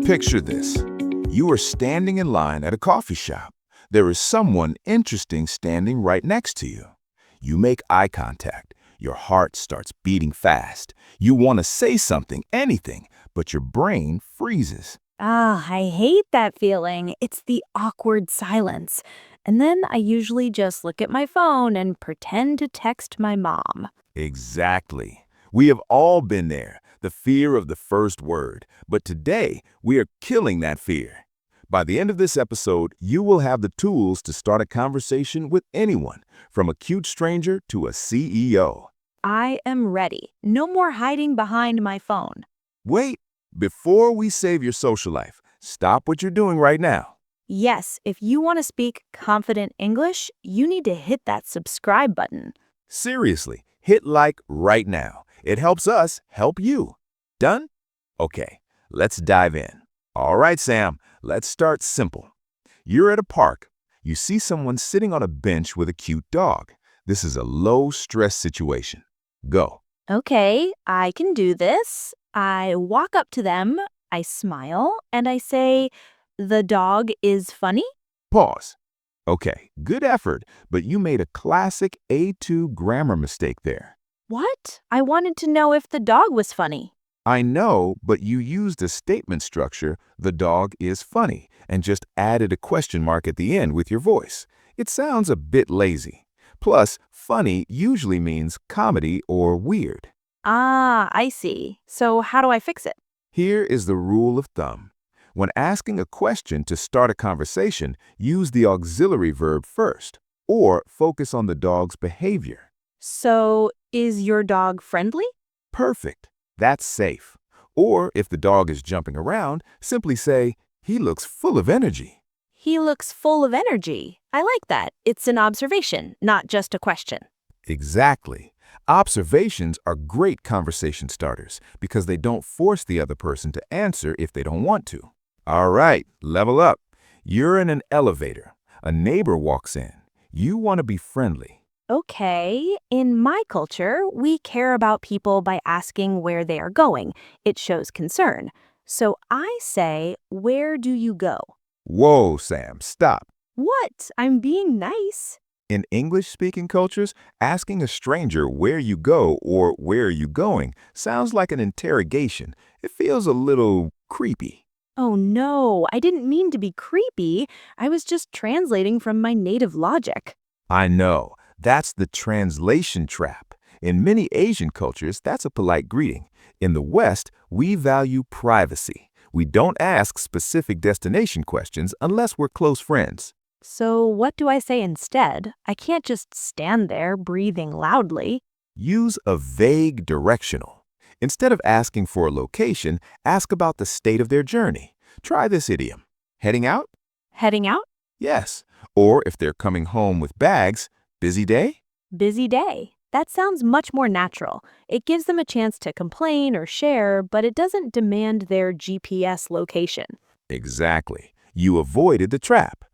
Picture this. You are standing in line at a coffee shop. There is someone interesting standing right next to you. You make eye contact. Your heart starts beating fast. You want to say something, anything, but your brain freezes. I hate that feeling. It's the awkward silence. And then I usually just look at my phone and pretend to text my mom. Exactly. We have all been there, the fear of the first word. But today, we are killing that fear. By the end of this episode, you will have the tools to start a conversation with anyone, from a cute stranger to a CEO. I am ready. No more hiding behind my phone. Wait, before we save your social life, stop what you're doing right now. Yes, if you want to speak confident English, you need to hit that subscribe button. Seriously, hit like right now. It helps us help you. Done? Okay, let's dive in. All right, Sam, let's start simple. You're at a park. You see someone sitting on a bench with a cute dog. This is a low-stress situation. Go. Okay, I can do this. I walk up to them, I smile, and I say, "The dog is funny?" Pause. Okay, good effort, but you made a classic A2 grammar mistake there. What? I wanted to know if the dog was funny. I know, but you used a statement structure, the dog is funny, and just added a question mark at the end with your voice. It sounds a bit lazy. Plus, funny usually means comedy or weird. I see. So how do I fix it? Here is the rule of thumb. When asking a question to start a conversation, use the auxiliary verb first, or focus on the dog's behavior. So, is your dog friendly? Perfect. That's safe. Or if the dog is jumping around, simply say, he looks full of energy. He looks full of energy. I like that. It's an observation, not just a question. Exactly. Observations are great conversation starters because they don't force the other person to answer if they don't want to. All right, level up. You're in an elevator. A neighbor walks in. You want to be friendly. Okay, in my culture, we care about people by asking where they are going. It shows concern. So I say, "Where do you go?" Whoa, Sam, stop. What? I'm being nice. In English-speaking cultures, asking a stranger where you go or where are you going sounds like an interrogation. It feels a little creepy. Oh no, I didn't mean to be creepy. I was just translating from my native logic. I know. That's the translation trap. In many Asian cultures, that's a polite greeting. In the West, we value privacy. We don't ask specific destination questions unless we're close friends. So what do I say instead? I can't just stand there breathing loudly. Use a vague directional. Instead of asking for a location, ask about the state of their journey. Try this idiom. Heading out? Heading out? Yes. Or if they're coming home with bags, busy day? Busy day. That sounds much more natural. It gives them a chance to complain or share, but it doesn't demand their GPS location. Exactly. You avoided the trap.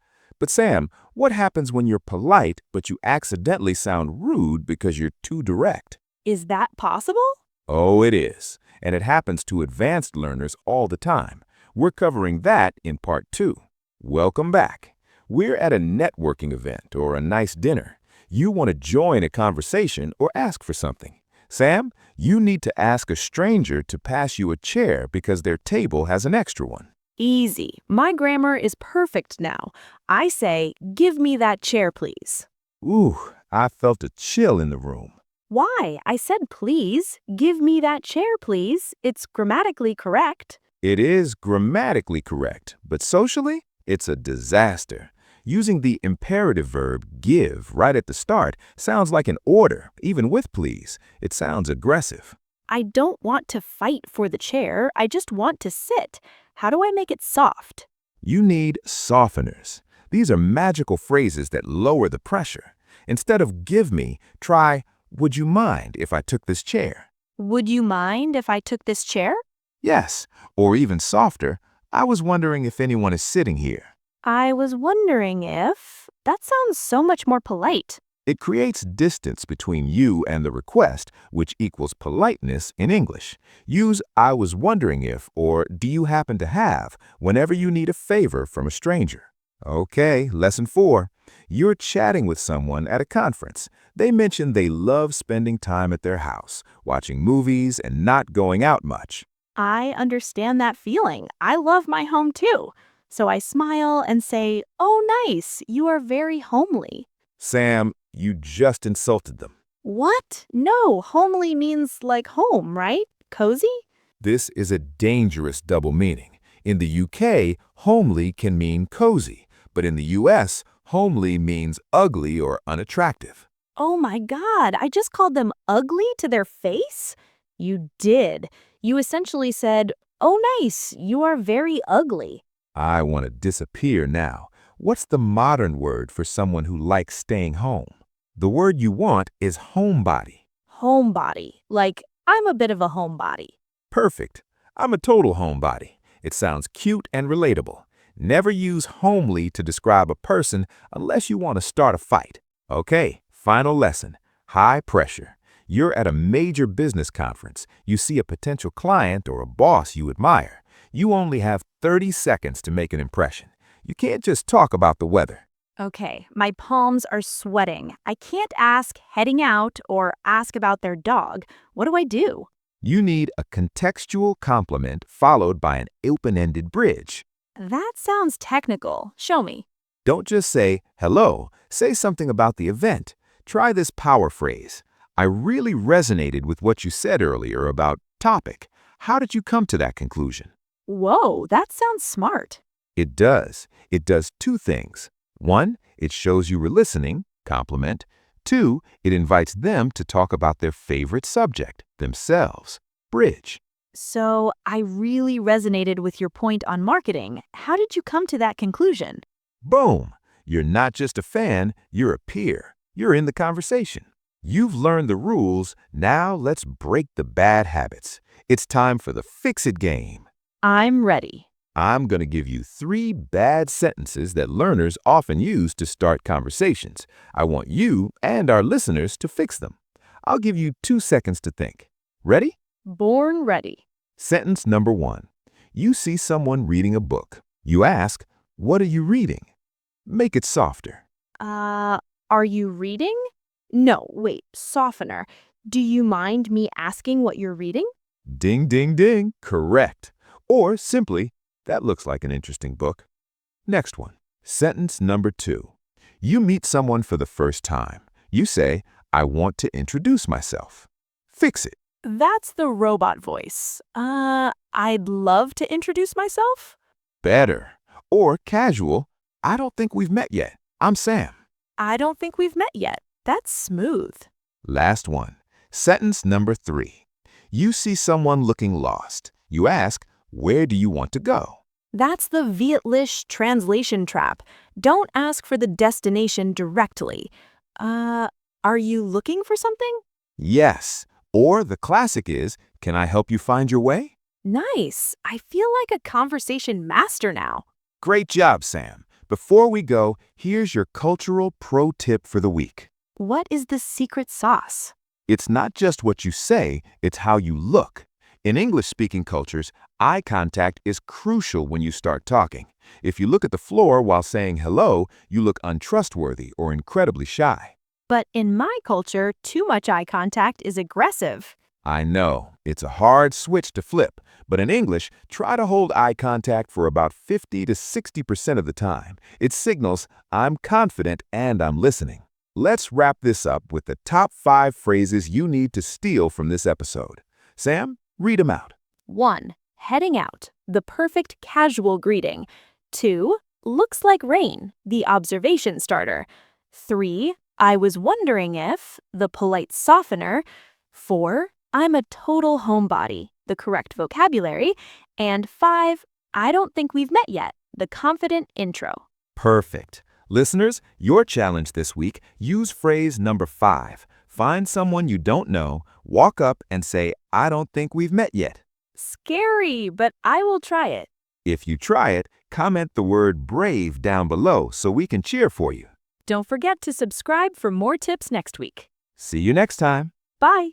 But Sam, what happens when you're polite but you accidentally sound rude because you're too direct? Is that possible? Oh, it is. And it happens to advanced learners all the time. We're covering that in part 2. Welcome back. We're at a networking event or a nice dinner. You want to join a conversation or ask for something. Sam, you need to ask a stranger to pass you a chair because their table has an extra one. Easy. My grammar is perfect now. I say, "Give me that chair, please." Ooh, I felt a chill in the room. Why? I said please. Give me that chair, please. It's grammatically correct. It is grammatically correct, but socially, it's a disaster. Using the imperative verb give right at the start sounds like an order, even with please. It sounds aggressive. I don't want to fight for the chair. I just want to sit. How do I make it soft? You need softeners. These are magical phrases that lower the pressure. Instead of give me, try, would you mind if I took this chair? Would you mind if I took this chair? Yes, or even softer, I was wondering if anyone is sitting here. I was wondering if... That sounds so much more polite. It creates distance between you and the request, which equals politeness in English. Use I was wondering if or do you happen to have whenever you need a favor from a stranger. Okay, lesson 4. You're chatting with someone at a conference. They mention they love spending time at their house, watching movies and not going out much. I understand that feeling. I love my home too. So I smile and say, "Oh, nice. You are very homely." Sam, you just insulted them. What? No, homely means like home, right? Cozy? This is a dangerous double meaning. In the UK, homely can mean cozy, but in the US, homely means ugly or unattractive. Oh my God, I just called them ugly to their face? You did. You essentially said, "Oh, nice. You are very ugly." I want to disappear now. What's the modern word for someone who likes staying home? The word you want is homebody. Homebody. Like, I'm a bit of a homebody. Perfect. I'm a total homebody. It sounds cute and relatable. Never use homely to describe a person unless you want to start a fight. Okay, final lesson. High pressure. You're at a major business conference. You see a potential client or a boss you admire. You only have 30 seconds to make an impression. You can't just talk about the weather. Okay, my palms are sweating. I can't ask heading out or ask about their dog. What do I do? You need a contextual compliment followed by an open-ended bridge. That sounds technical. Show me. Don't just say, hello. Say something about the event. Try this power phrase. I really resonated with what you said earlier about topic. How did you come to that conclusion? Whoa, that sounds smart. It does. It does two things. 1, it shows you were listening, compliment. 2, it invites them to talk about their favorite subject, themselves, bridge. So, I really resonated with your point on marketing. How did you come to that conclusion? Boom! You're not just a fan, you're a peer. You're in the conversation. You've learned the rules, now let's break the bad habits. It's time for the fix-it game. I'm ready. I'm going to give you 3 bad sentences that learners often use to start conversations. I want you and our listeners to fix them. I'll give you 2 seconds to think. Ready? Born ready. Sentence number 1. You see someone reading a book. You ask, what are you reading? Make it softer. Are you reading? No, wait, softener. Do you mind me asking what you're reading? Ding, ding, ding. Correct. Or simply, that looks like an interesting book. Next one. Sentence number 2. You meet someone for the first time. You say, I want to introduce myself. Fix it. That's the robot voice. I'd love to introduce myself. Better. Or casual. I don't think we've met yet. I'm Sam. I don't think we've met yet. That's smooth. Last one. Sentence number 3. You see someone looking lost. You ask, where do you want to go? That's the Vietlish translation trap. Don't ask for the destination directly. Are you looking for something? Yes. Or the classic is, can I help you find your way? Nice. I feel like a conversation master now. Great job, Sam. Before we go, here's your cultural pro tip for the week. What is the secret sauce? It's not just what you say, it's how you look. In English-speaking cultures, eye contact is crucial when you start talking. If you look at the floor while saying hello, you look untrustworthy or incredibly shy. But in my culture, too much eye contact is aggressive. I know, it's a hard switch to flip, but in English, try to hold eye contact for about 50 to 60% of the time. It signals, I'm confident and I'm listening. Let's wrap this up with the top 5 phrases you need to steal from this episode. Sam, read them out. 1. Heading out, the perfect casual greeting. 2. Looks like rain, the observation starter. 3. I was wondering if, the polite softener. 4. I'm a total homebody, the correct vocabulary. And 5. I don't think we've met yet, the confident intro. Perfect. Listeners, your challenge this week, use phrase number 5. Find someone you don't know, walk up and say, I don't think we've met yet. Scary, but I will try it. If you try it, comment the word brave down below so we can cheer for you. Don't forget to subscribe for more tips next week. See you next time. Bye.